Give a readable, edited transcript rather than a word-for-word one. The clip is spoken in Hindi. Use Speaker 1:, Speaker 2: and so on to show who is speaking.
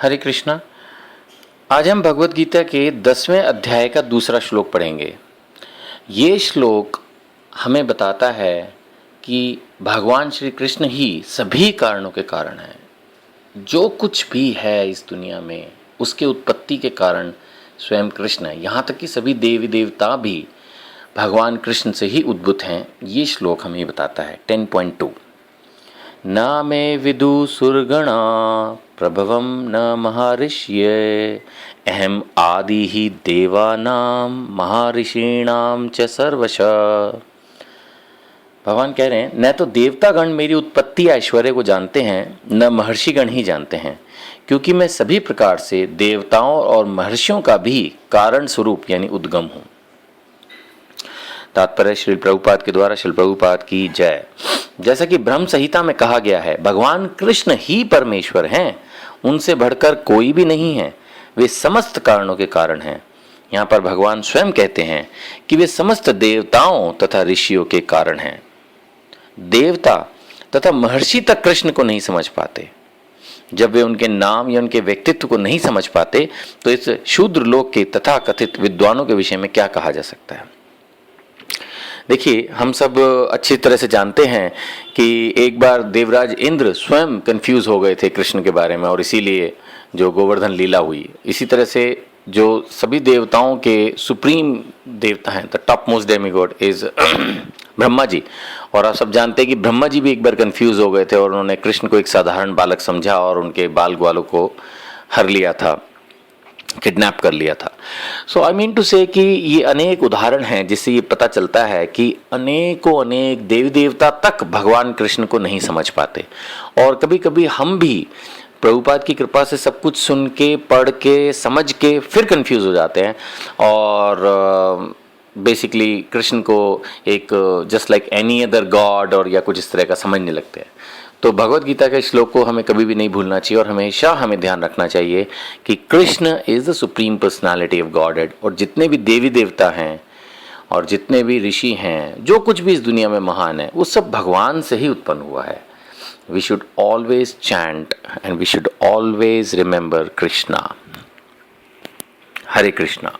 Speaker 1: हरे कृष्णा। आज हम भगवत गीता के 10वें अध्याय का दूसरा श्लोक पढ़ेंगे। ये श्लोक हमें बताता है कि भगवान श्री कृष्ण ही सभी कारणों के कारण हैं। जो कुछ भी है इस दुनिया में उसके उत्पत्ति के कारण स्वयं कृष्ण है। यहाँ तक कि सभी देवी देवता भी भगवान कृष्ण से ही उद्भूत हैं। ये श्लोक हमें बताता है 10.2। न मे विदुसुरगणा प्रभवं न महर्षिये अहम आदि ही देवानां महर्षीणां च सर्वशः। भगवान कह रहे हैं न तो देवतागण मेरी उत्पत्ति ऐश्वर्य को जानते हैं, न महर्षिगण ही जानते हैं, क्योंकि मैं सभी प्रकार से देवताओं और महर्षियों का भी कारण स्वरूप यानी उद्गम हूँ। तात्पर्य श्री प्रभुपाद के द्वारा। श्री प्रभुपाद की जय। जैसा कि ब्रह्म संहिता में कहा गया है, भगवान कृष्ण ही परमेश्वर हैं, उनसे बढ़कर कोई भी नहीं है। वे समस्त कारणों के कारण हैं। यहाँ पर भगवान स्वयं कहते हैं कि वे समस्त देवताओं तथा ऋषियों के कारण हैं। देवता तथा महर्षि तक कृष्ण को नहीं समझ पाते। जब वे उनके नाम या उनके व्यक्तित्व को नहीं समझ पाते तो इस शूद्र लोक के तथा कथित विद्वानों के विषय में क्या कहा जा सकता है। देखिए, हम सब अच्छी तरह से जानते हैं कि एक बार देवराज इंद्र स्वयं कंफ्यूज हो गए थे कृष्ण के बारे में, और इसीलिए जो गोवर्धन लीला हुई। इसी तरह से जो सभी देवताओं के सुप्रीम देवता हैं, the top most demigod is Brahma ji. और आप सब जानते हैं कि ब्रह्मा जी भी एक बार कंफ्यूज हो गए थे और उन्होंने कृष्ण को एक साधारण बालक समझा और उनके बाल ग्वालों को हर लिया था, किडनैप कर लिया था। सो आई मीन टू से कि ये अनेक उदाहरण हैं जिससे ये पता चलता है कि अनेक देवी देवता तक भगवान कृष्ण को नहीं समझ पाते। और कभी कभी हम भी प्रभुपाद की कृपा से सब कुछ सुन के, पढ़ के, समझ के फिर कंफ्यूज हो जाते हैं और बेसिकली कृष्ण को एक just like any other God और या कुछ इस तरह का समझने लगते हैं। तो भगवत गीता के श्लोक को हमें कभी भी नहीं भूलना चाहिए और हमेशा हमें ध्यान रखना चाहिए कि Krishna is the supreme personality of godhead. और जितने भी देवी देवता हैं और जितने भी ऋषि हैं, जो कुछ भी इस दुनिया में महान है, वो सब भगवान से ही उत्पन्न हुआ है। We should always chant and we should always remember Krishna. Hare Krishna.